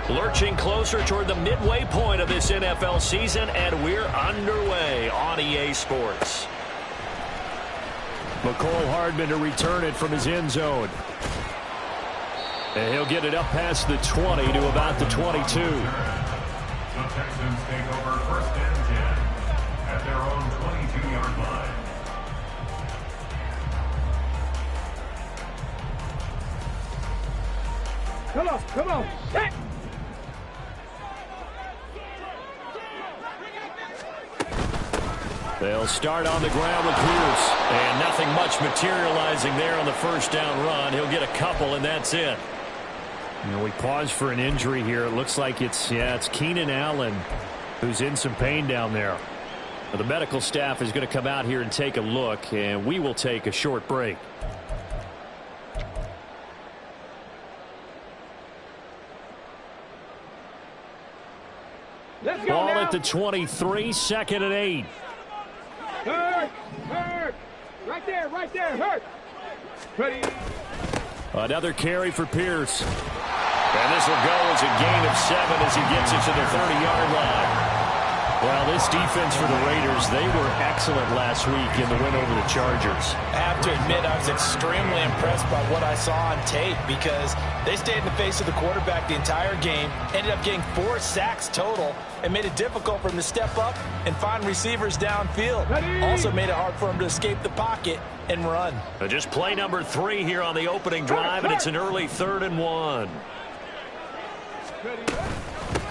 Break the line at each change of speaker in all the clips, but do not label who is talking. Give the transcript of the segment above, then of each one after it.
Lurching closer toward the midway point of this NFL season, and we're underway on EA Sports. McCole Hardman to return it from his end zone. And he'll get it up past the 20 to about the 22.
The Texans take over first and 10 at their own 22-yard line.
Come on, set!
They'll start on the ground with Pierce. And nothing much materializing there on the first down run. He'll get a couple, and that's it. You know, we pause for an injury here. It looks like it's Keenan Allen who's in some pain down there. Well, the medical staff is going to come out here and take a look, and we will take a short break. Ball at the 23, 2nd and 8.
Hurt! Right there, hurt! Ready?
Another carry for Pierce. And this will go as a gain of 7 as he gets it to the 30-yard line. Well, this defense for the Raiders, they were excellent last week in the win over the Chargers.
I have to admit, I was extremely impressed by what I saw on tape because they stayed in the face of the quarterback the entire game, ended up getting 4 sacks total, and made it difficult for him to step up and find receivers downfield. Also made it hard for him to escape the pocket and run.
Just play number 3 here on the opening drive, and it's an early 3rd and 1.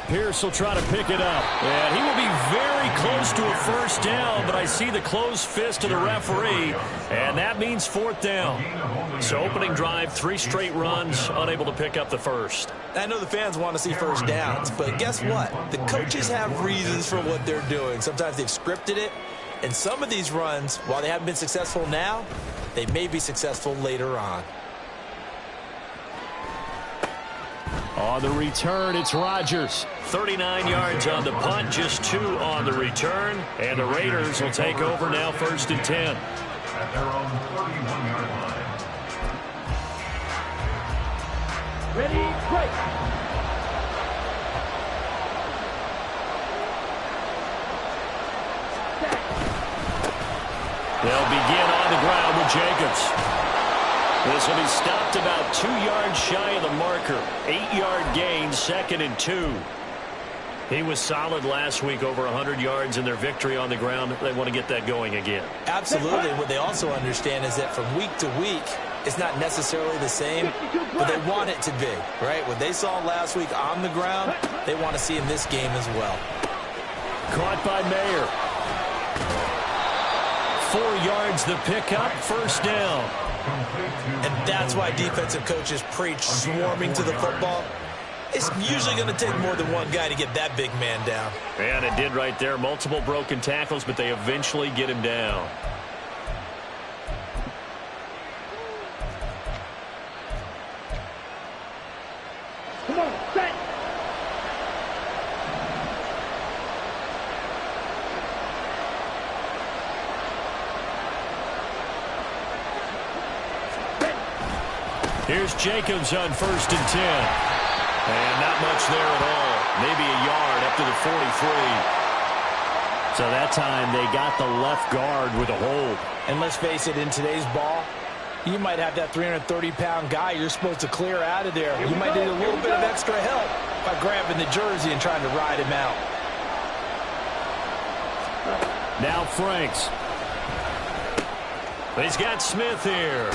Pierce will try to pick it up. And he will be very close to a first down, but I see the closed fist of the referee, and that means 4th down. So opening drive, 3 straight runs, unable to pick up the first.
I know the fans want to see first downs, but guess what? The coaches have reasons for what they're doing. Sometimes they've scripted it, and some of these runs, while they haven't been successful now, they may be successful later on.
On the return, it's Rodgers. 39 yards on the punt, just 2 on the return. And the Raiders will take over now, 1st and 10.
At their own 31-yard line.
Ready, break!
They'll begin on the ground with Jacobs. This will be stopped about 2 yards shy of the marker. 8-yard gain, 2nd and 2. He was solid last week, over 100 yards in their victory on the ground. They want to get that going again.
Absolutely. What they also understand is that from week to week, it's not necessarily the same, but they want it to be, right? What they saw last week on the ground, they want to see in this game as well.
Caught by Mayer. 4 yards the pickup, 1st down.
And that's why defensive coaches preach swarming to the football. It's usually going to take more than one guy to get that big man down.
And it did right there. Multiple broken tackles, but they eventually get him down.
Come on, set!
Here's Jacobs on 1st and 10. And not much there at all. Maybe a yard up to the 43. So that time they got the left guard with a hold.
And let's face it, in today's ball, you might have that 330-pound guy you're supposed to clear out of there. You might need a little bit of extra help by grabbing the jersey and trying to ride him out.
Now Franks. He's got Smith here.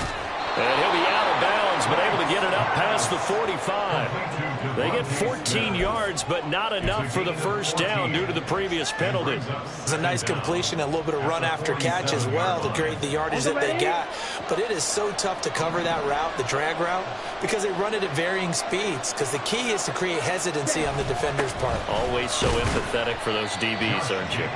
And he'll be out of bounds, but able to get it up past the 45. They get 14 yards, but not enough for the first down due to the previous penalty.
It's a nice completion, a little bit of run after catch as well to create the yardage that they got. But it is so tough to cover that route, the drag route, because they run it at varying speeds. Because the key is to create hesitancy on the defender's part.
Always so empathetic for those DBs, aren't you?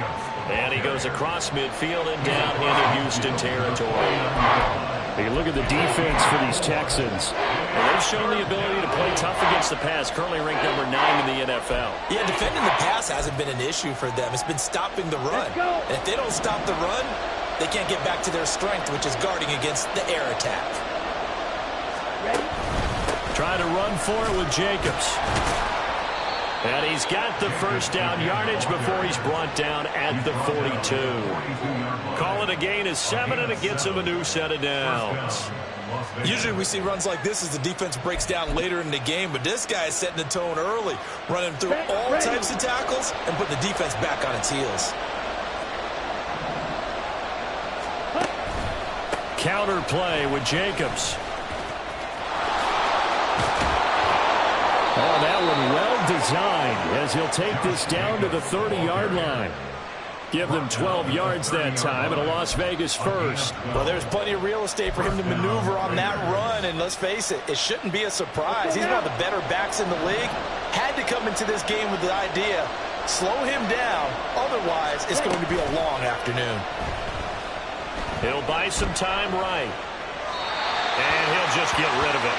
And he goes across midfield and down into Houston territory. You look at the defense for these Texans. And they've shown the ability to play tough against the pass, currently ranked number 9 in the NFL.
Yeah, defending the pass hasn't been an issue for them. It's been stopping the run. And if they don't stop the run, they can't get back to their strength, which is guarding against the air attack.
Ready?
Trying to run for it with Jacobs. And he's got the first down yardage before he's brought down at the 42. Call it a gain of 7, and it gets him a new set of downs.
Usually we see runs like this as the defense breaks down later in the game, but this guy is setting the tone early, running through all types of tackles and putting the defense back on its heels.
Counter play with Jacobs. Oh, that one well designed as he'll take this down to the 30-yard line. Give them 12 yards that time and a Las Vegas first.
Well, there's plenty of real estate for him to maneuver on that run, and let's face it, it shouldn't be a surprise. He's one of the better backs in the league. Had to come into this game with the idea, slow him down, otherwise it's going to be a long afternoon.
He'll buy some time right. And he'll just get rid of it.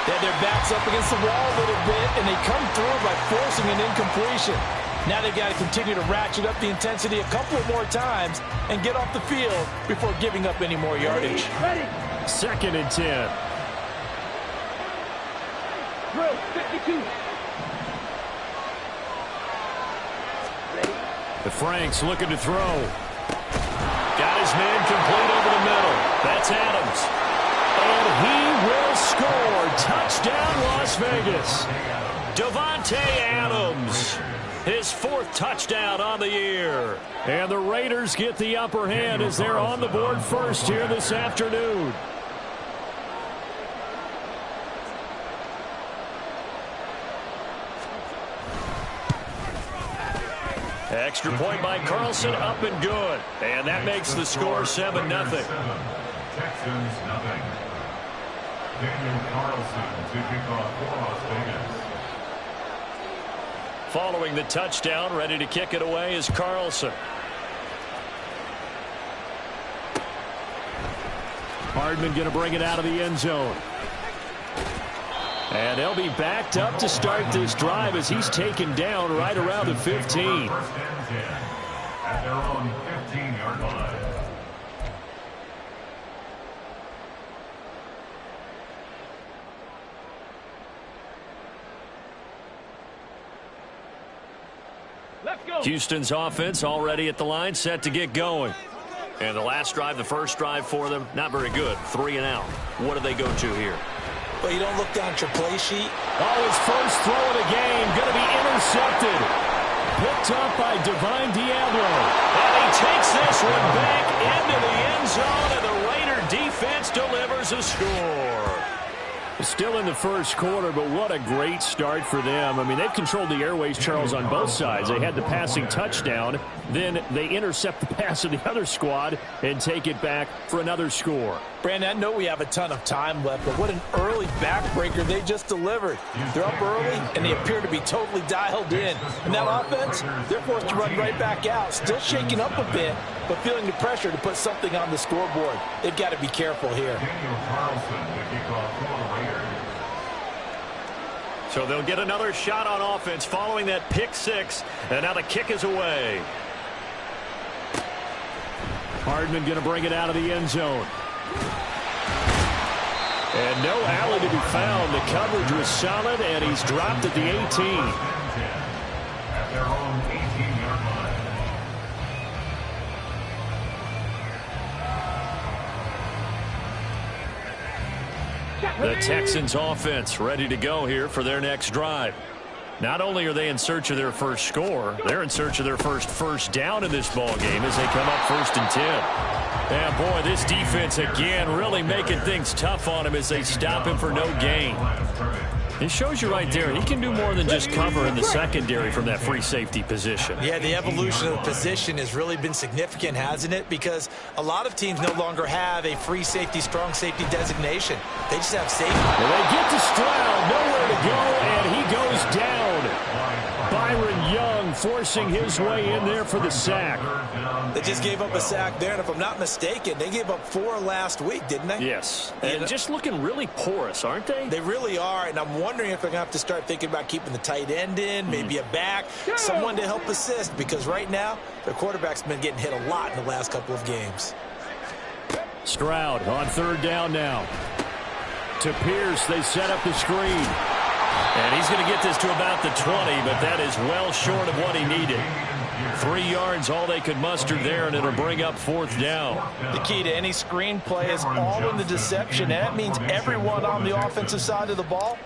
Yeah, their back's up against the wall a little bit, and they come through by forcing an incompletion. Now they've got to continue to ratchet up the intensity a couple of more times and get off the field before giving up any more yardage.
Ready.
2nd and 10.
Drill 52. Ready.
The Franks looking to throw. Got his man complete over the middle. That's Adams. And he will score. Touchdown, Las Vegas. Davante Adams. His 4th touchdown on the year. And the Raiders get the upper hand as they're on the board first here this afternoon. Extra point by Carlson, up and good. And that makes the score 7-0.
Texans, nothing. Daniel Carlson to kick off for Las Vegas.
Following the touchdown, ready to kick it away is Carlson. Hardman going to bring it out of the end zone. And they'll be backed up to start this drive as he's taken down right around the 15.
First and 10 at their own 15-yard line.
Let's go.
Houston's offense already at the line, set to get going. And the last drive, the first drive for them, not very good. 3 and out. What do they go to here?
Well, you don't look down at your play sheet.
Oh, his first throw of the game going to be intercepted. Picked up by Divine Diablo. And he takes this one back into the end zone, and the Raider defense delivers a score. Still in the first quarter, but what a great start for them. I mean, they've controlled the airways, Charles, on both sides. They had the passing touchdown. Then they intercept the pass of the other squad and take it back for another score.
Brandon, I know we have a ton of time left, but what an early backbreaker they just delivered. They're up early, and they appear to be totally dialed in. And that offense, they're forced to run right back out, still shaking up a bit, but feeling the pressure to put something on the scoreboard. They've got to be careful here.
Daniel Carlson to kick off for the Raiders.
So they'll get another shot on offense following that pick 6, and now the kick is away. Hardman going to bring it out of the end zone. And no alley to be found. The coverage was solid, and he's dropped at the 18.
First and 10 at their own 18-yard line.
The Texans offense ready to go here for their next drive. Not only are they in search of their first score, they're in search of their first down in this ball game as they come up 1st and 10. Yeah, boy, this defense again really making things tough on him as they stop him for no gain. It shows you right there, he can do more than just cover in the secondary from that free safety position.
Yeah, the evolution of the position has really been significant, hasn't it? Because a lot of teams no longer have a free safety, strong safety designation. They just have safety.
Well, they get to Stroud, nowhere to go, and he goes down. Byron Young forcing his way in there for the sack.
They just gave up a sack there, and if I'm not mistaken, they gave up 4 last week, didn't they?
Yes, and just looking really porous, aren't they?
They really are, and I'm wondering if they're going to have to start thinking about keeping the tight end in, maybe a back, someone to help assist, because right now, their quarterback's been getting hit a lot in the last couple of games.
Stroud on 3rd down now. to Pierce. They set up the screen. And he's going to get this to about the 20, but that is well short of what he needed. 3 yards, all they could muster there, and it'll bring up 4th down.
The key to any screen play is all in the deception, and that means everyone on the offensive side of the ball.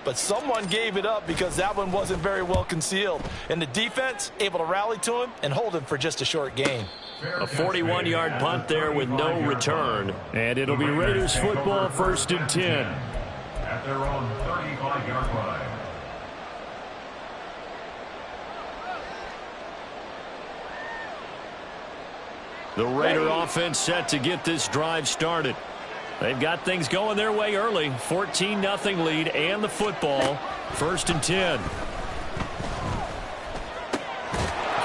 But someone gave it up because that one wasn't very well concealed. And the defense able to rally to him and hold him for just a short gain.
A 41-yard punt there with no return. And it'll be Raiders football, 1st and 10.
At their own 35-yard line.
The Raider offense set to get this drive started. They've got things going their way early. 14-0 lead and the football. 1st and 10.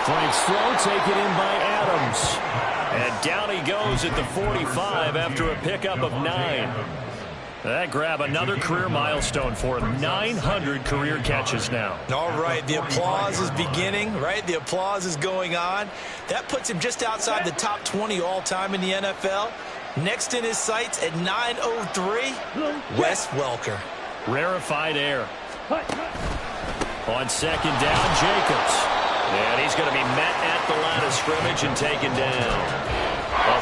Flanks throw taken in by Adams. And down he goes at the 45 after a pickup of 9. That grab another career milestone for him. 900 career catches now.
All right, the applause is beginning, right? The applause is going on. That puts him just outside the top 20 all-time in the NFL. Next in his sights at 903, Wes Welker.
Rarefied air. On 2nd down, Jacobs. And he's going to be met at the line of scrimmage and taken down.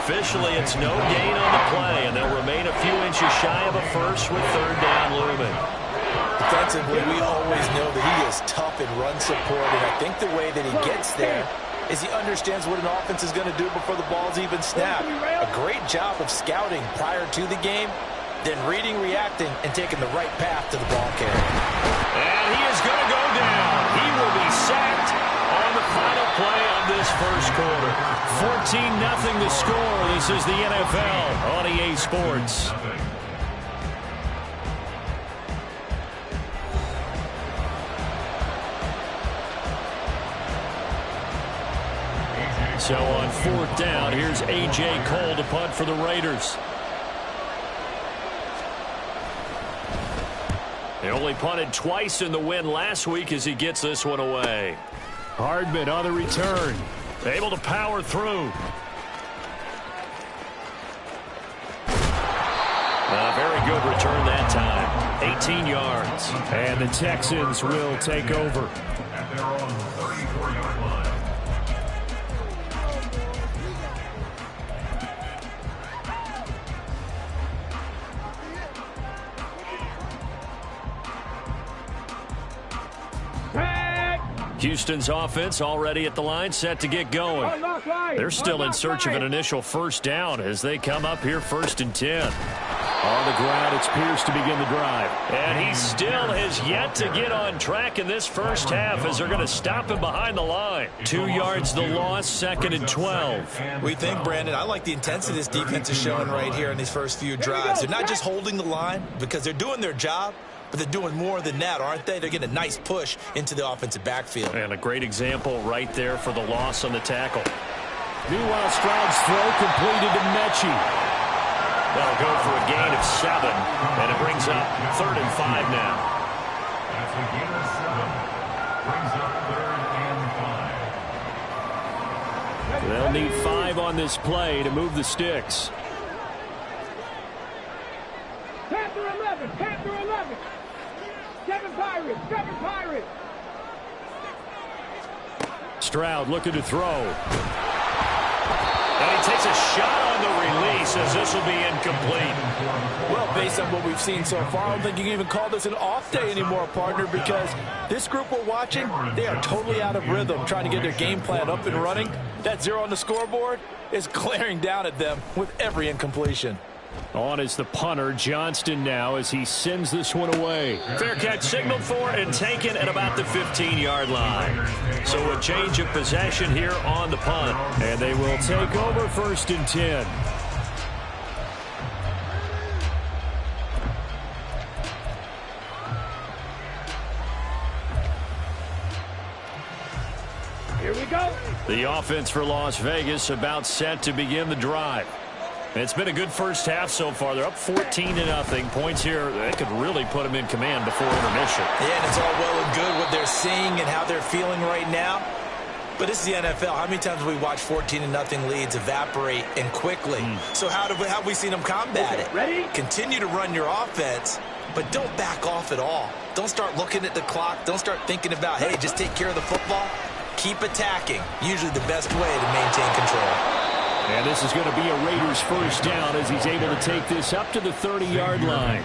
Officially, it's no gain on the play, and they'll remain a few inches shy of a first with 3rd down looming.
Defensively, we always know that he is tough in run support, and I think the way that he gets there is he understands what an offense is going to do before the ball's even snapped. A great job of scouting prior to the game, then reading, reacting, and taking the right path to the ball carrier.
And he is going to go down. He will be sacked on the final play of this first quarter. 14-0 the score. This is the NFL on EA Sports. So on 4th down, here's A.J. Cole to punt for the Raiders. He only punted twice in the win last week as he gets this one away. Hardman on the return. Able to power through. A very good return that time. 18 yards. And the Texans will take over.
At their own 34-yard line.
Houston's offense already at the line, set to get going. They're still in search of an initial 1st down as they come up here 1st and 10. On the ground, it's Pierce to begin the drive. And he still has yet to get on track in this first half as they're going to stop him behind the line. 2 yards the loss, 2nd and 12.
We think, Brandon, I like the intensity this defense is showing right here in these first few drives. They're not just holding the line because they're doing their job, but they're doing more than that, aren't they? They're getting a nice push into the offensive backfield.
And a great example right there for the loss on the tackle. Meanwhile, Stroud's throw completed to Mechie. That'll go for a gain of 7, and it brings up 3rd and 5 now.
That's a gain of 7. Brings up 3rd and 5.
They'll need 5 on this play to move the sticks.
Panther 11, Panther 11. 7 Pirates, 7 Pirates.
Stroud looking to throw. And he takes a shot on the release as this will be incomplete.
Well, based on what we've seen so far, I don't think you can even call this an off day anymore, partner, because this group we're watching, they are totally out of rhythm, trying to get their game plan up and running. That 0 on the scoreboard is glaring down at them with every incompletion.
On is the punter, Johnston now, as he sends this one away. Fair catch signaled for and taken at about the 15-yard line. So a change of possession here on the punt. And they will take over 1st and 10.
Here we go.
The offense for Las Vegas about set to begin the drive. It's been a good first half so far. They're up 14-0. Points here, they could really put them in command before intermission.
Yeah, and it's all well and good what they're seeing and how they're feeling right now. But this is the NFL. How many times have we watched 14-0 leads evaporate and quickly? So how have we seen them combat it?
Ready?
Continue to run your offense, but don't back off at all. Don't start looking at the clock. Don't start thinking about, hey, just take care of the football. Keep attacking. Usually the best way to maintain control.
And this is going to be a Raiders first down as he's able to take this up to the 30-yard line.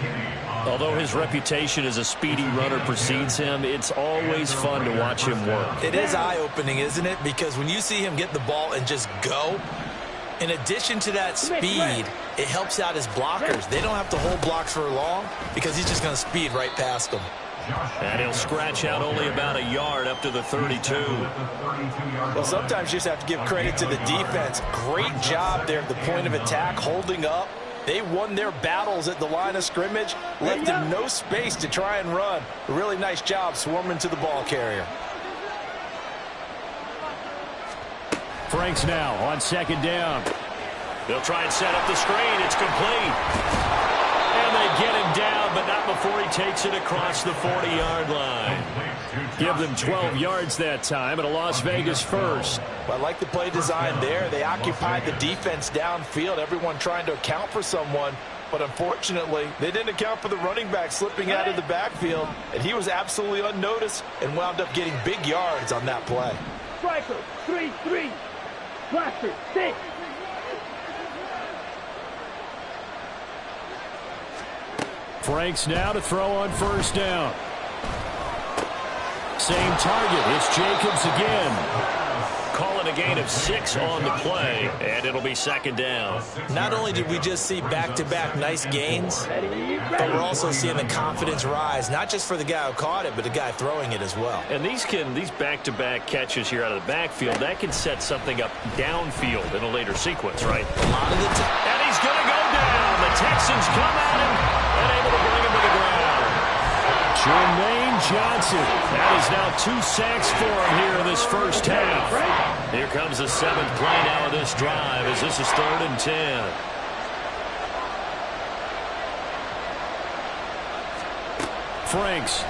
Although his reputation as a speedy runner precedes him, it's always fun to watch him work.
It is eye-opening, isn't it? Because when you see him get the ball and just go, in addition to that speed, it helps out his blockers. They don't have to hold blocks for long because he's just going to speed right past them.
And he'll scratch out only about a yard up to the 32.
Well, sometimes you just have to give credit to the defense. Great job there at the point of attack, holding up. They won their battles at the line of scrimmage, left them no space to try and run. A really nice job swarming to the ball carrier.
Franks now on second down. They'll try and set up the screen. It's complete. And they get him down, but not before he takes it across the 40-yard line. Give them 12 yards that time at a Las Vegas first.
Well, I like the play design there. They occupied the defense downfield, everyone trying to account for someone. But unfortunately, they didn't account for the running back slipping out of the backfield. And he was absolutely unnoticed and wound up getting big yards on that play.
Striker, 3-3. Blaster, 6.
Franks now to throw on first down. Same target. It's Jacobs again. Calling a gain of 6 on the play, and it'll be second down.
Not only did we just see back-to-back nice gains, but we're also seeing the confidence rise, not just for the guy who caught it, but the guy throwing it as well.
And these back-to-back catches here out of the backfield, that can set something up downfield in a later sequence, right?
A lot of the time.
And he's going to go down. The Texans come at him and able to bring him to the ground. Jermaine Johnson. That is now 2 sacks for him here in this first half. Here comes the 7th play now of this drive as this is 3rd and 10. Franks.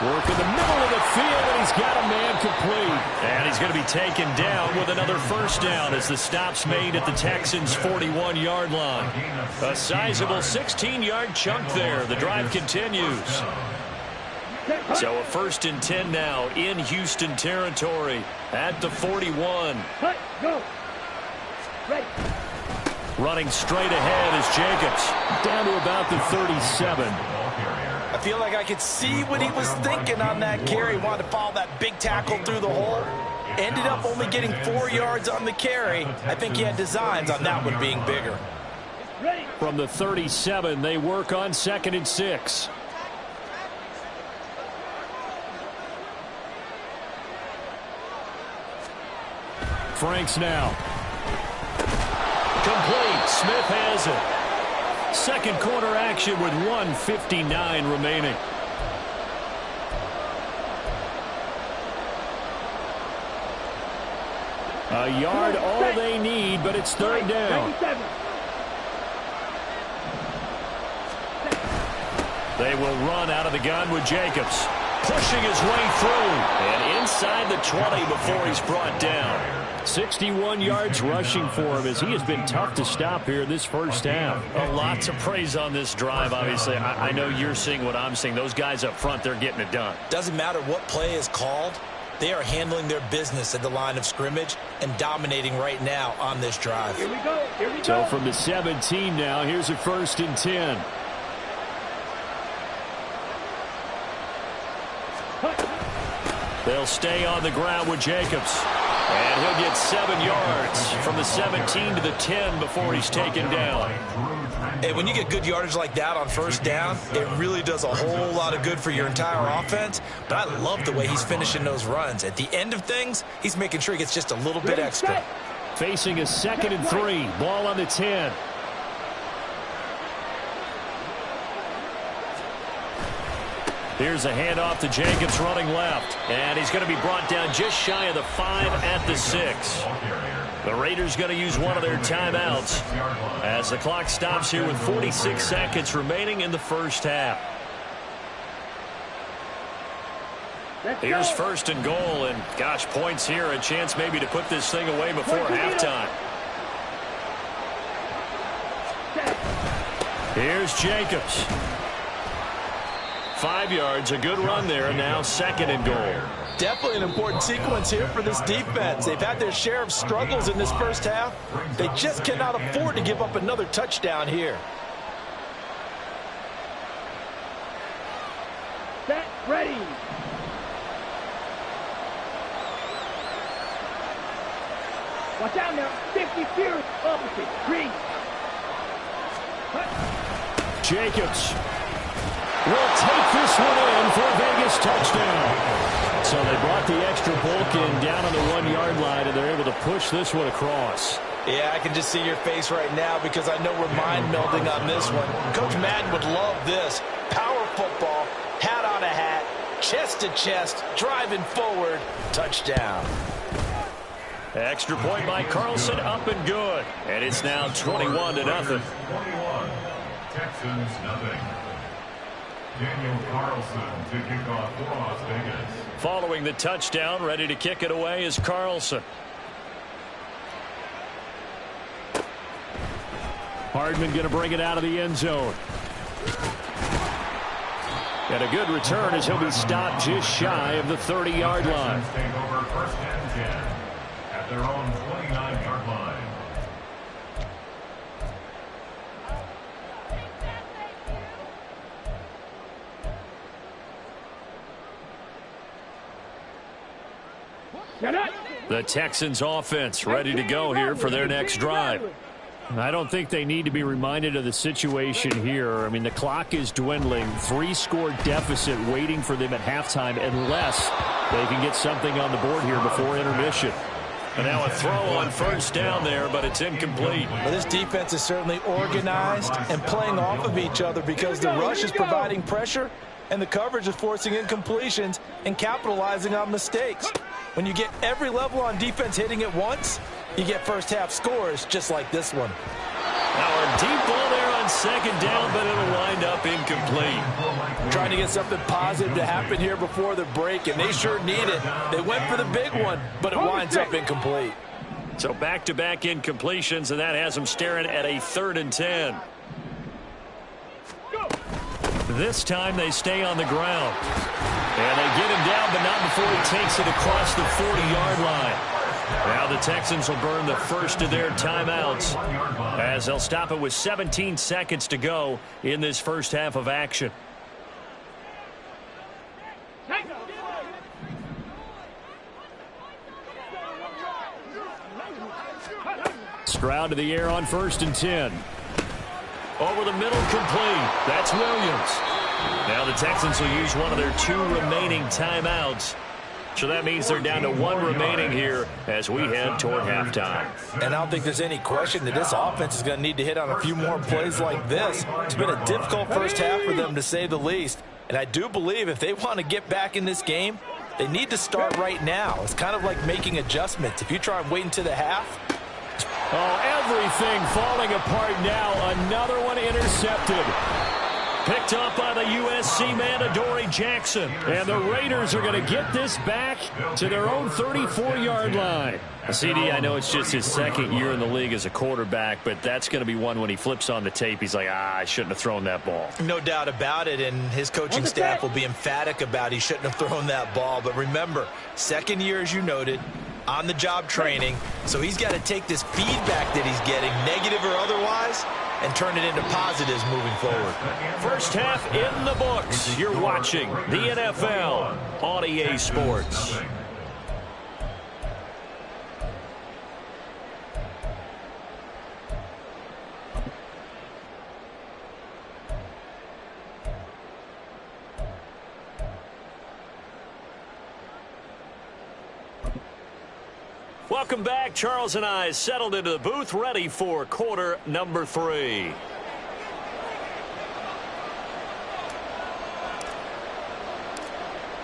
Work in the middle of the field, and he's got a man complete. And he's going to be taken down with another first down as the stop's made at the Texans' 41-yard line. A sizable 16-yard chunk there. The drive continues. So a 1st and 10 now in Houston territory at the 41.
Go. Ready.
Running straight ahead is Jacobs. Down to about the 37.
I feel like I could see what he was thinking on that carry. Wanted to follow that big tackle through the hole. Ended up only getting 4 yards on the carry. I think he had designs on that one being bigger.
From the 37, they work on 2nd and 6. Franks now. Complete. Smith has it. Second quarter action with 1:59 remaining. A yard all they need, but it's 3rd down. They will run out of the gun with Jacobs. Pushing his way through. And inside the 20 before he's brought down. 61 yards rushing for him as he has been tough to stop here this first half. Lots of praise on this drive, obviously. I know you're seeing what I'm seeing. Those guys up front, they're getting it done.
Doesn't matter what play is called. They are handling their business at the line of scrimmage and dominating right now on this drive.
Here we go. Here we go.
So from the 17 now, here's a 1st and 10. They'll stay on the ground with Jacobs. And he'll get 7 yards from the 17 to the 10 before he's taken down.
And when you get good yardage like that on first down, it really does a whole lot of good for your entire offense. But I love the way he's finishing those runs. At the end of things, he's making sure he gets just a little bit extra.
Facing a 2nd and 3. Ball on the 10. Here's a handoff to Jacobs running left. And he's going to be brought down just shy of the 5 at the 6. The Raiders going to use one of their timeouts as the clock stops here with 46 seconds remaining in the first half. Here's first and goal, and gosh, points here, a chance maybe to put this thing away before halftime. Here's Jacobs. 5 yards, a good run there, and now second and goal.
Definitely an important sequence here for this defense. They've had their share of struggles in this first half. They just cannot afford to give up another touchdown here.
Set, ready. Watch out now. 50 feet. Opposite. Green.
Jacobs will take this one in for a Vegas touchdown. So they brought the extra bulk in down on the 1 yard line, and they're able to push this one across.
Yeah, I can just see your face right now because I know we're mind melding on this one. Coach Madden would love this. Power football, hat on a hat, chest to chest, driving forward, touchdown.
Extra point by Carlson, up and good. And it's now 21-0.
21. Texans nothing. Daniel Carlson to kick off for Las Vegas.
Following the touchdown, ready to kick it away is Carlson. Hardman going to bring it out of the end zone. And a good return as he'll be stopped just shy of the 30-yard line.
Take over first and 10 at their own 29-yard line.
The Texans offense ready to go here for their next drive. I don't think they need to be reminded of the situation here. I mean, the clock is dwindling. 3-score deficit waiting for them at halftime unless they can get something on the board here before intermission. And now a throw on first down there, but it's incomplete.
Well, this defense is certainly organized and playing off of each other because the rush is providing pressure and the coverage is forcing incompletions and capitalizing on mistakes. When you get every level on defense hitting at once, you get first half scores just like this one.
Now a deep ball there on second down, but it'll wind up incomplete.
Trying to get something positive to happen here before the break, and they sure need it. They went for the big one, but it winds up incomplete.
So back-to-back incompletions, and that has them staring at a 3rd and 10. This time they stay on the ground. And they get him down, but not before he takes it across the 40-yard line. Now the Texans will burn the first of their timeouts as they'll stop it with 17 seconds to go in this first half of action. Stroud to the air on 1st and 10. Over the middle, complete. That's Williams. Now the Texans will use one of their 2 remaining timeouts. So that means they're down to 1 remaining here as we head toward halftime.
And I don't think there's any question that this offense is going to need to hit on a few more plays like this. It's been a difficult first half for them, to say the least. And I do believe if they want to get back in this game, they need to start right now. It's kind of like making adjustments. If you try and wait until the half.
Oh, everything falling apart now. Another one intercepted. Picked up by the USC man, Adoree Jackson. And the Raiders are going to get this back to their own 34-yard line. CD, I know it's just his 2nd year in the league as a quarterback, but that's going to be one when he flips on the tape. He's like, I shouldn't have thrown that ball.
No doubt about it, and his coaching staff will be emphatic about he shouldn't have thrown that ball. But remember, 2nd year, as you noted, on-the-job training, so he's got to take this feedback that he's getting, negative or otherwise, and turn it into positives moving forward.
First half in the books. You're watching the NFL on EA Sports. Welcome back. Charles and I settled into the booth, ready for quarter number 3.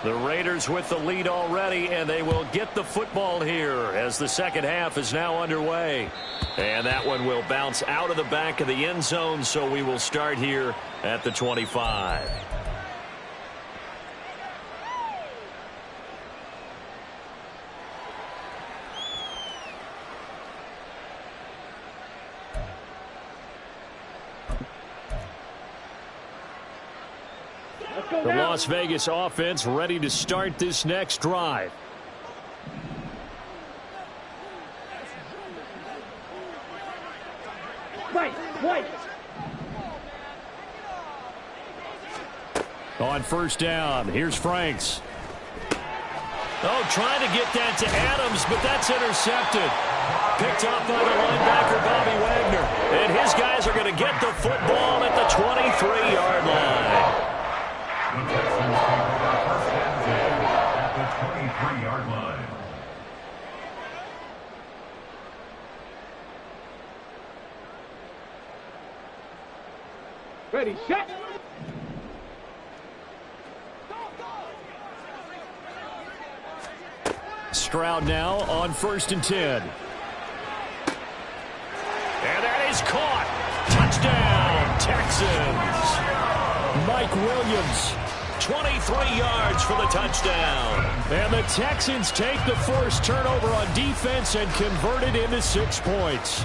The Raiders with the lead already, and they will get the football here as the second half is now underway. And that one will bounce out of the back of the end zone, so we will start here at the 25. The Las Vegas offense ready to start this next drive.
White.
On first down, here's Franks. Oh, trying to get that to Adams, but that's intercepted. Picked up by the linebacker, Bobby Wagner. And his guys are going to get the football at the 23-yard line.
The Texans take over first and 10 at the 23-yard line.
Ready, set.
Stroud now on first and 10. And that is caught. Touchdown, Texans. Mike Williams, 23 yards for the touchdown. And the Texans take the forced turnover on defense and convert it into 6 points.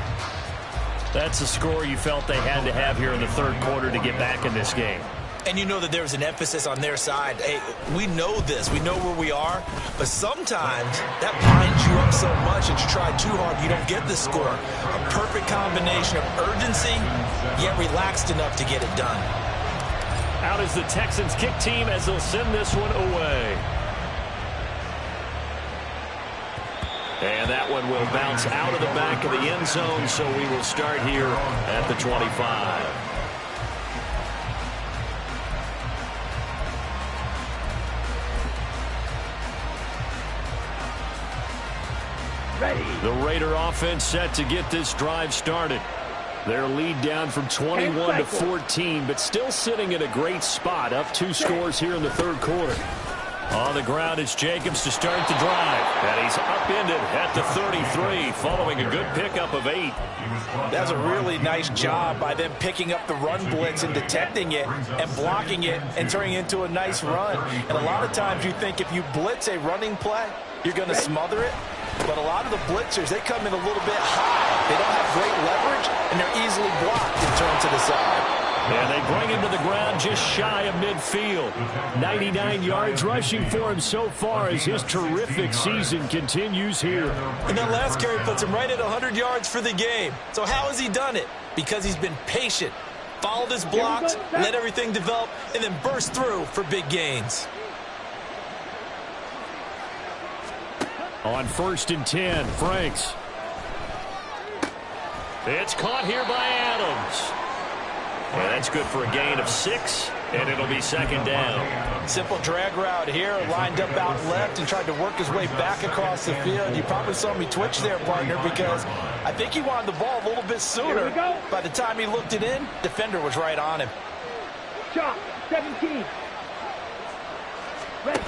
That's the score you felt they had to have here in the third quarter to get back in this game.
And you know that there's an emphasis on their side. Hey, we know this. We know where we are. But sometimes that binds you up so much that you try too hard, you don't get the score. A perfect combination of urgency, yet relaxed enough to get it done.
Out is the Texans kick team as they'll send this one away. And that one will bounce out of the back of the end zone, so we will start here at the 25. The Raider offense set to get this drive started. Their lead down from 21 to 14, but still sitting in a great spot, up 2 scores here in the third quarter. On the ground, it's Jacobs to start the drive. And he's upended at the 33, following a good pickup of 8.
That's a really nice job by them picking up the run blitz and detecting it and blocking it and turning it into a nice run. And a lot of times you think if you blitz a running play, you're going to smother it. But a lot of the blitzers, they come in a little bit high. They don't have great leverage, and they're easily blocked and turned to the side.
And they bring him to the ground just shy of midfield. 99 yards rushing for him so far as his terrific season continues here.
And that last carry puts him right at 100 yards for the game. So how has he done it? Because he's been patient, followed his blocks, let everything develop, and then burst through for big gains.
On first and 10, Franks. It's caught here by Adams. And that's good for a gain of 6, and it'll be second down.
Simple drag route here, lined up out left and tried to work his way back across the field. You probably saw me twitch there, partner, because I think he wanted the ball a little bit sooner. By the time he looked it in, defender was right on him.
Chop, 17. Ready.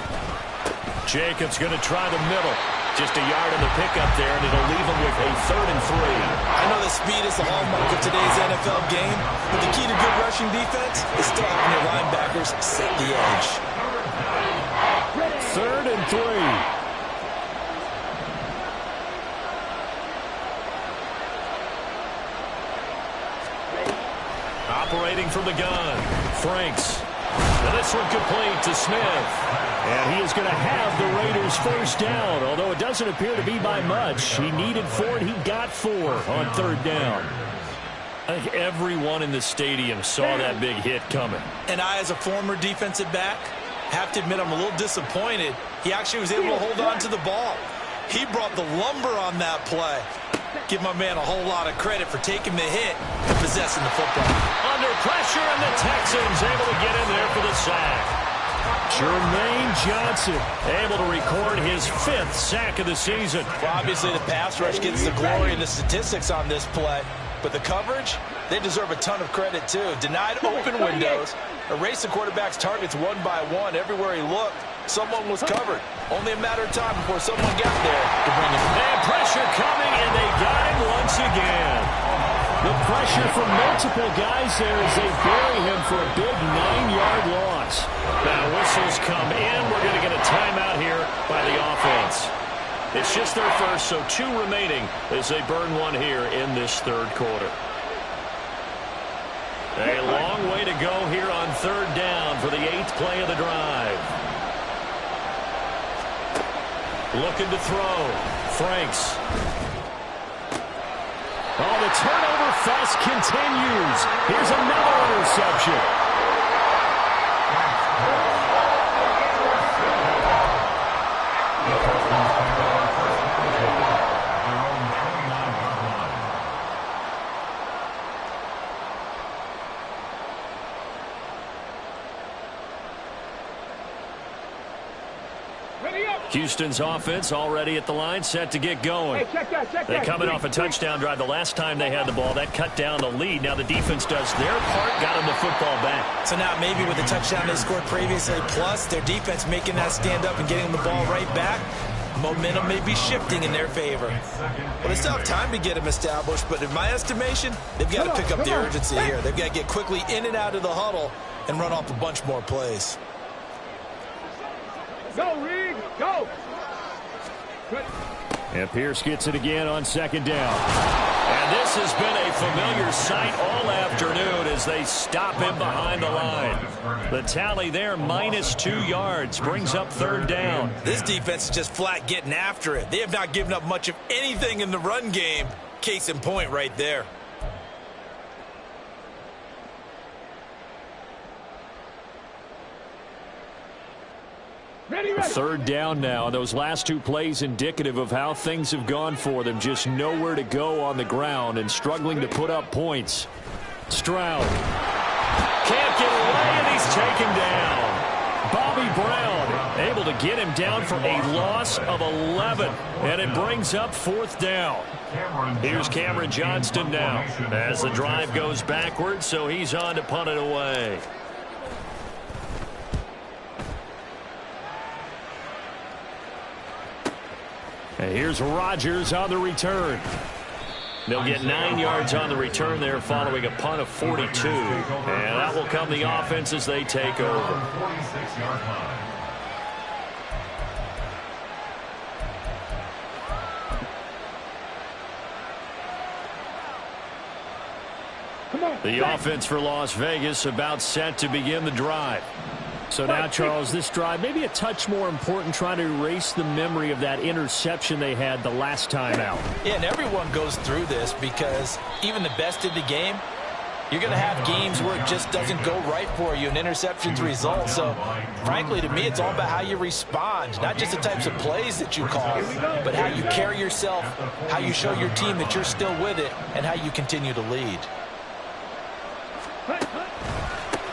Jacobs going to try the middle. Just a yard on the pickup there, and it'll leave him with a 3rd and 3.
I know that speed is the hallmark of today's NFL game, but the key to good rushing defense is still having your linebackers set the edge.
3rd and 3. Operating from the gun, Franks. And this one complete to Smith. And he is going to have the Raiders first down, although it doesn't appear to be by much. He needed 4, and he got 4 on 3rd down. I think everyone in the stadium saw that big hit coming.
And I, as a former defensive back, have to admit I'm a little disappointed. He actually was able to hold on to the ball. He brought the lumber on that play. Give my man a whole lot of credit for taking the hit and possessing the football.
Under pressure, and the Texans able to get in there for the sack. Jermaine Johnson able to record his 5th sack of the season.
Well, obviously the pass rush gets the glory and the statistics on this play. But the coverage, they deserve a ton of credit too. Denied open windows, erased the quarterback's targets one by one. Everywhere he looked, someone was covered. Only a matter of time before someone got there to bring him.
And pressure coming, and they got him once again. The pressure from multiple guys there as they bury him for a big 9-yard loss. Now whistles come in. We're going to get a timeout here by the offense. It's just their first, so 2 remaining as they burn one here in this third quarter. A long way to go here on third down for the 8th play of the drive. Looking to throw. Franks. Oh, the turnover fuss continues. Here's another interception. Houston's offense already at the line, set to get going.
Hey,
They're coming off a touchdown drive the last time they had the ball. That cut down the lead. Now the defense does their part, got them the football back.
So now maybe with the touchdown they scored previously, plus their defense making that stand up and getting the ball right back, momentum may be shifting in their favor. Well, they still have time to get them established, but in my estimation, they've got to pick up the urgency here. They've got to get quickly in and out of the huddle and run off a bunch more plays.
Go, Reed, go.
And Pierce gets it again on second down. And this has been a familiar sight all afternoon as they stop him behind the line. The tally there, -2 yards, brings up third down.
This defense is just flat getting after it. They have not given up much of anything in the run game. Case in point right there.
Ready.
Third down now. Those last 2 plays indicative of how things have gone for them. Just nowhere to go on the ground and struggling to put up points. Stroud can't get away, and he's taken down. Bobby Brown able to get him down for a loss of 11, and it brings up 4th down. Here's Cameron Johnston now as the drive goes backwards, so he's on to punt it away. And here's Rodgers on the return. They'll get 9 yards on the return there following a punt of 42. And that will come the offense as they take over. The offense for Las Vegas about set to begin the drive. So now, Charles, this drive maybe a touch more important, trying to erase the memory of that interception they had the last time out.
Yeah, and everyone goes through this because even the best in the game, you're going to have games where it just doesn't go right for you, and interceptions result. So, frankly, to me, it's all about how you respond, not just the types of plays that you call, but how you carry yourself, how you show your team that you're still with it, and how you continue to lead.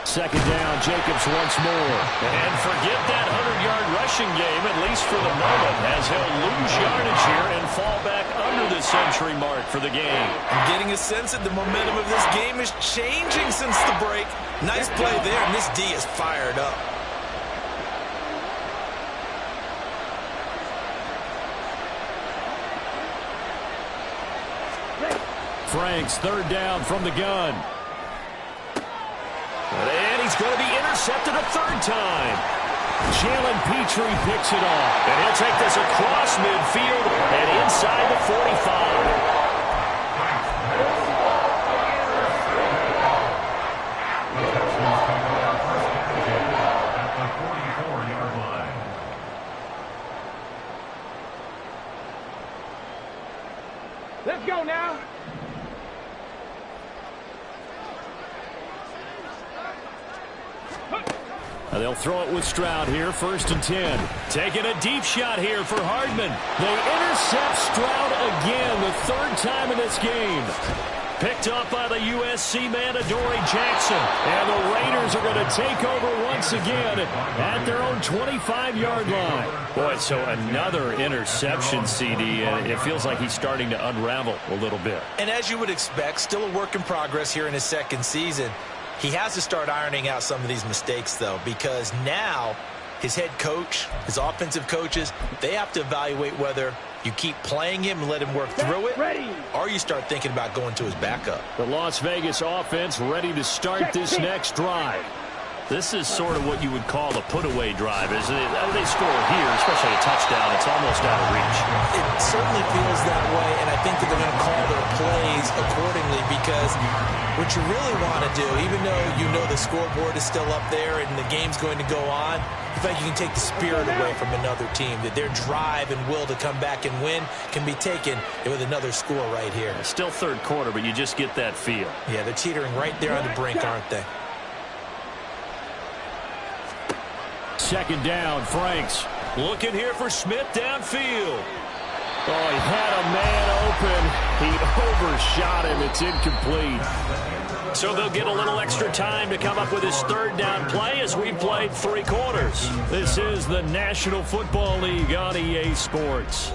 Second down, Jacobs once more. And forget that 100-yard rushing game, at least for the moment, as he'll lose yardage here and fall back under the century mark for the game.
I'm getting a sense that the momentum of this game is changing since the break. Nice play there, and this D is fired up.
Franks, third down from the gun. And he's going to be intercepted a third time. Jalen Petrie picks it off. And he'll take this across midfield and inside the 45.
Let's go now.
They'll throw it with Stroud here, 1st and 10. Taking a deep shot here for Hardman. They intercept Stroud again, the 3rd time in this game. Picked up by the USC man, Adoree Jackson. And the Raiders are going to take over once again at their own 25-yard line. Boy, so another interception, CD, and it feels like he's starting to unravel a little bit.
And as you would expect, still a work in progress here in his 2nd season. He has to start ironing out some of these mistakes, though, because now his head coach, his offensive coaches, they have to evaluate whether you keep playing him and let him work through it, or you start thinking about going to his backup.
The Las Vegas offense ready to start this next drive. This is sort of what you would call a put-away drive, isn't it? They score here, especially a touchdown. It's almost out of reach.
It certainly feels that way, and I think that they're going to call their plays accordingly, because what you really want to do, even though you know the scoreboard is still up there and the game's going to go on, in fact, you can take the spirit away from another team, that their drive and will to come back and win can be taken with another score right here.
It's still third quarter, but you just get that feel.
Yeah, they're teetering right there on the brink, aren't they?
Second down, Franks. Looking here for Smith downfield. Oh, he had a man open. He overshot him. It's incomplete. So they'll get a little extra time to come up with his third down play as we played 3 quarters. This is the National Football League on EA Sports.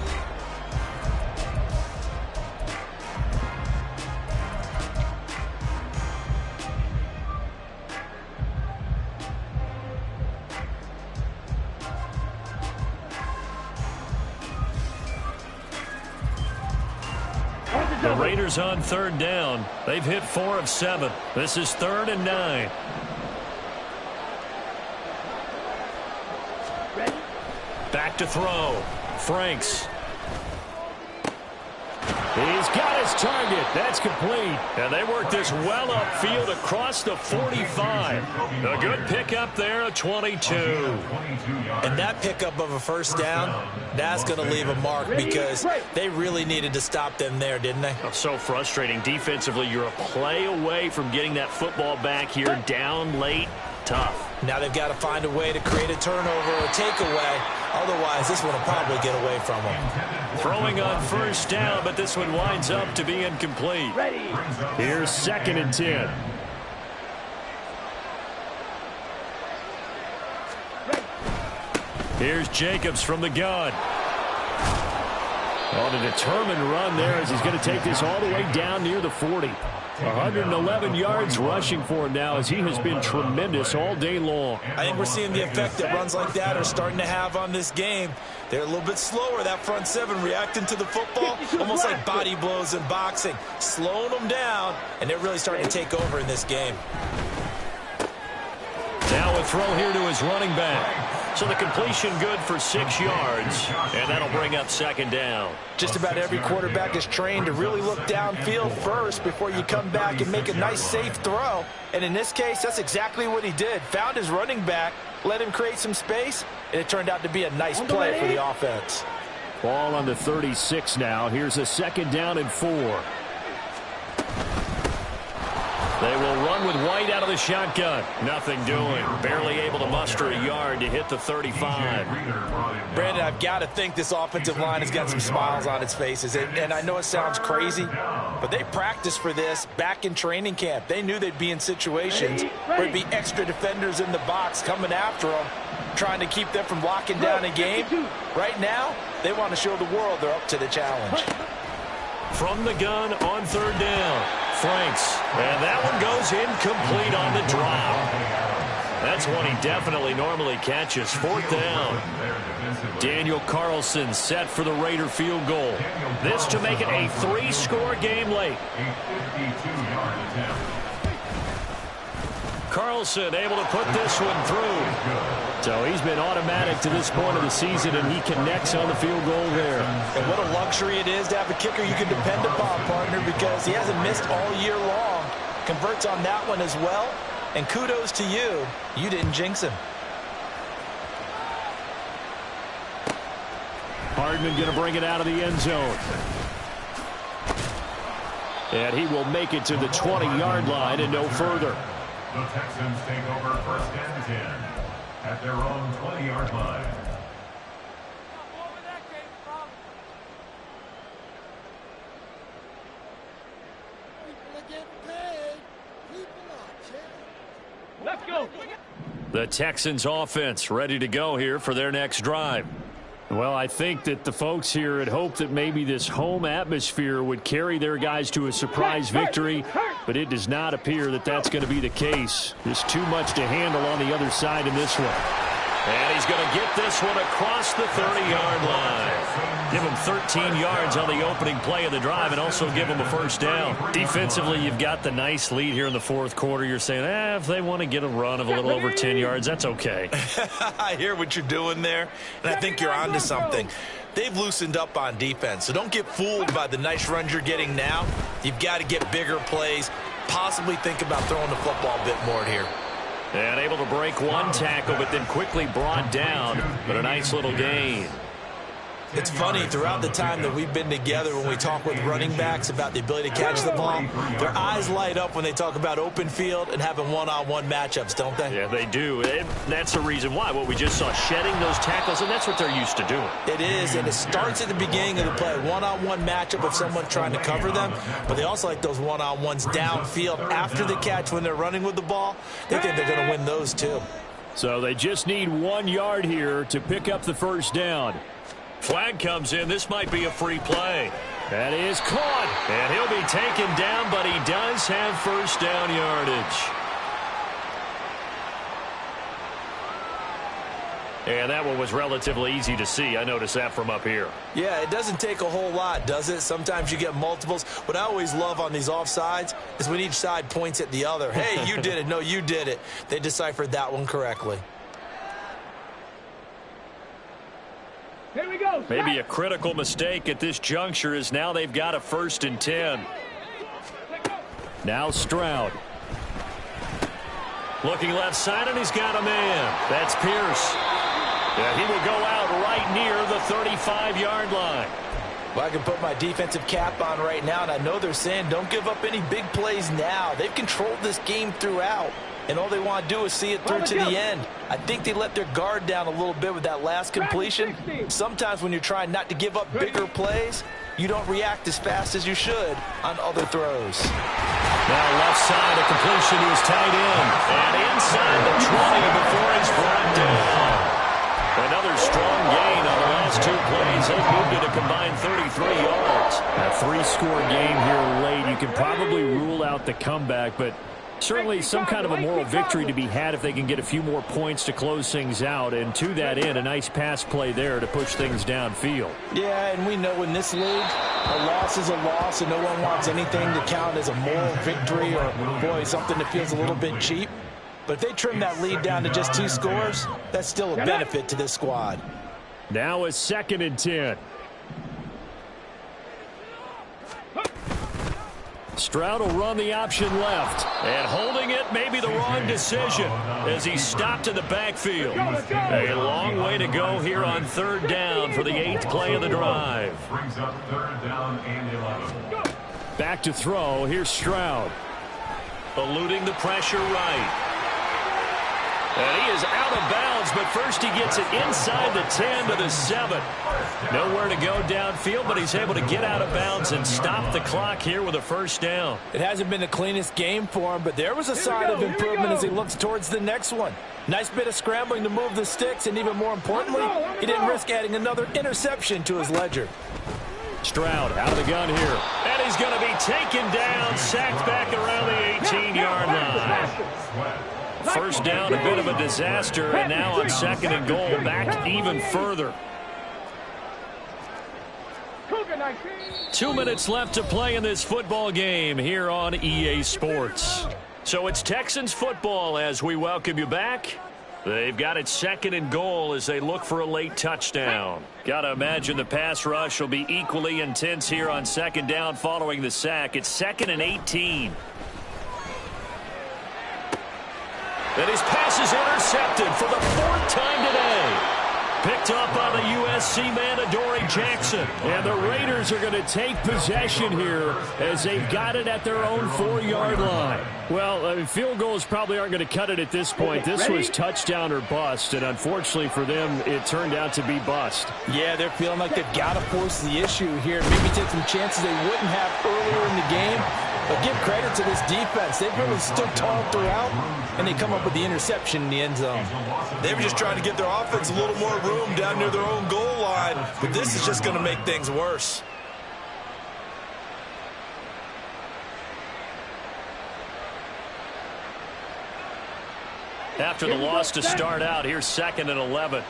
The Raiders on third down. They've hit 4 of 7. This is 3rd and 9. Back to throw. Franks. He's got his target. That's complete. And they work this well upfield across the 45. A good pickup there, a 22.
And that pickup of a first down, that's going to leave a mark, because they really needed to stop them there, didn't they?
Oh, so frustrating. Defensively, you're a play away from getting that football back here, down late. Tough.
Now they've got to find a way to create a turnover or takeaway. Otherwise, this one will probably get away from them.
Throwing on first down, but this one winds up to be incomplete. Here's 2nd and 10. Here's Jacobs from the gun. On a determined run there as he's going to take this all the way down near the 40. 111 yards rushing for him now, as he has been tremendous all day long.
I think we're seeing the effect that runs like that are starting to have on this game. They're a little bit slower, that front 7, reacting to the football, almost like body blows in boxing, slowing them down, and they're really starting to take over in this game.
Now a throw here to his running back. So the completion good for 6 yards, and that'll bring up 2nd down.
Just about every quarterback is trained to really look downfield first before you come back and make a nice, safe throw. And in this case, that's exactly what he did. Found his running back, let him create some space, and it turned out to be a nice play for the offense.
Ball on the 36 now. Here's a 2nd down and 4. They will run with White out of the shotgun. Nothing doing. Barely able to muster a yard to hit the 35.
Brandon, I've got to think this offensive line has got some smiles on its faces. And I know it sounds crazy, but they practiced for this back in training camp. They knew they'd be in situations where there'd be extra defenders in the box coming after them, trying to keep them from locking down a game. Right now, they want to show the world they're up to the challenge.
From the gun on 3rd down. Franks, and that one goes incomplete on the drop. That's one he definitely normally catches. 4th down. Daniel Carlson set for the Raider field goal. This to make it a 3-score game late. Carlson able to put this one through. So he's been automatic to this point of the season, and he connects on the field goal there.
And what a luxury it is to have a kicker you can depend upon, partner, because he hasn't missed all year long. Converts on that one as well. And kudos to you. You didn't jinx him.
Hardman going to bring it out of the end zone. And he will make it to the 20-yard line and no further.
The Texans take over 1st and 10 at their own 20-yard line.
Let's go.
The Texans offense ready to go here for their next drive. Well, I think that the folks here had hoped that maybe this home atmosphere would carry their guys to a surprise victory, but it does not appear that that's going to be the case. There's too much to handle on the other side in this one. And he's going to get this one across the 30-yard line. Give him 13 yards on the opening play of the drive and also give him a first down. Defensively, you've got the nice lead here in the fourth quarter. You're saying, if they want to get a run of a little over 10 yards, that's okay.
I hear what you're doing there, and I think you're onto something. They've loosened up on defense, so don't get fooled by the nice runs you're getting now. You've got to get bigger plays, possibly think about throwing the football a bit more here.
And able to break one tackle, but then quickly brought down. But a nice little gain.
It's funny, throughout the time that we've been together, when we talk with running backs about the ability to catch the ball, their eyes light up when they talk about open field and having one-on-one matchups, don't they?
Yeah, they do. And that's the reason why. What we just saw, shedding those tackles, and that's what they're used to doing.
It is, and it starts at the beginning of the play. One-on-one matchup with someone trying to cover them, but they also like those one-on-ones downfield after the catch when they're running with the ball. They think they're going to win those, too.
So they just need 1 yard here to pick up the first down. Flag comes in. This might be a free play. That is caught. And he'll be taken down, but he does have first down yardage. And that one was relatively easy to see. I noticed that from up here.
Yeah, it doesn't take a whole lot, does it? Sometimes you get multiples. What I always love on these offsides is when each side points at the other. Hey, you did it. No, you did it. They deciphered that one correctly.
Here we go.
Maybe a critical mistake at this juncture is now they've got a 1st and 10. Now Stroud. Looking left side, and he's got a man. That's Pierce. Yeah, he will go out right near the 35-yard line.
Well, I can put my defensive cap on right now, and I know they're saying don't give up any big plays now. They've controlled this game throughout, and all they want to do is see it through to the end. I think they let their guard down a little bit with that last completion. Sometimes when you're trying not to give up bigger plays, you don't react as fast as you should on other throws.
Now left side, a completion to his tight end. And inside the 20 before he's brought down. Another strong gain on the last 2 plays. They've moved it a combined 33 yards. A 3-score game here late. You can probably rule out the comeback, but certainly some kind of a moral victory to be had if they can get a few more points to close things out. And to that end, a nice pass play there to push things downfield.
Yeah, and we know in this league, a loss is a loss, and no one wants anything to count as a moral victory or, boy, something that feels a little bit cheap. But if they trim that lead down to just 2 scores, that's still a benefit to this squad.
Now a 2nd and 10. Stroud will run the option left. And holding it may be the wrong decision as he stopped in the backfield. A long way to go here on 3rd down for the 8th play of the drive.
Brings up 3rd down and 11.
Back to throw. Here's Stroud. Eluding the pressure right. And he is out of bounds, but first he gets it inside the 10 to the 7. Nowhere to go downfield, but he's able to get out of bounds and stop the clock here with a first down.
It hasn't been the cleanest game for him, but there was a sign of improvement as he looks towards the next one. Nice bit of scrambling to move the sticks, and even more importantly, he didn't risk adding another interception to his ledger.
Stroud out of the gun here. And he's going to be taken down, sacked back around the 18-yard line. First down, a bit of a disaster, and now on 2nd and goal, back even further. 2 minutes left to play in this football game here on EA Sports. So it's Texans football as we welcome you back. They've got it 2nd and goal as they look for a late touchdown. Got to imagine the pass rush will be equally intense here on 2nd down following the sack. It's 2nd and 18. And his pass is intercepted for the 4th time today. Picked up by the USC man, Adoree Jackson. And the Raiders are going to take possession here as they've got it at their own 4-yard line. Well, field goals probably aren't going to cut it at this point. This was touchdown or bust, and unfortunately for them, it turned out to be bust.
Yeah, they're feeling like they've got to force the issue here. Maybe take some chances they wouldn't have earlier in the game. But give credit to this defense. They've really stood tall throughout, and they come up with the interception in the end zone. They were just trying to give their offense a little more room down near their own goal line, but this is just going to make things worse.
after the loss to start out. Here's 2nd and 11.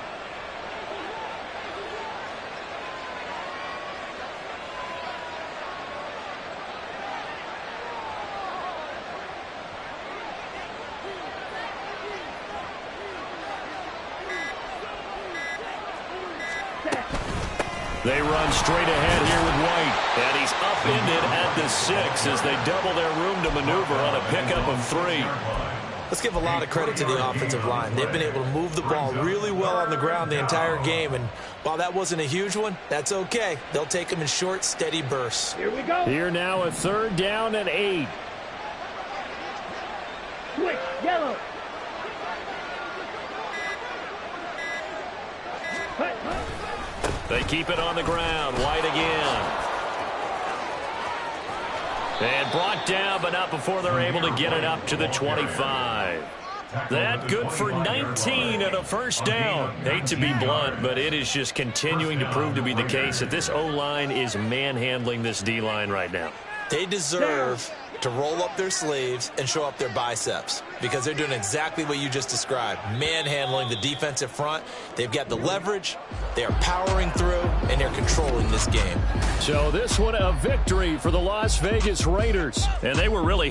They run straight ahead here with White, and he's upended at the 6 as they double their room to maneuver on a pickup of 3.
Let's give a lot of credit to the offensive line. They've been able to move the ball really well on the ground the entire game, and while that wasn't a huge one, that's okay. They'll take them in short, steady bursts.
Here we go.
Here now, a 3rd down and 8.
Switch, yellow.
They keep it on the ground. White again. And brought down, but not before they're able to get it up to the 25. That good for 19 and a 1st down. Hate to be blunt, but it is just continuing to prove to be the case that this O-line is manhandling this D-line right now.
They deserve to roll up their sleeves and show up their biceps because they're doing exactly what you just described, manhandling the defensive front. They've got the leverage, they are powering through, and they're controlling this game.
So this one a victory for the Las Vegas Raiders, and they were really helping.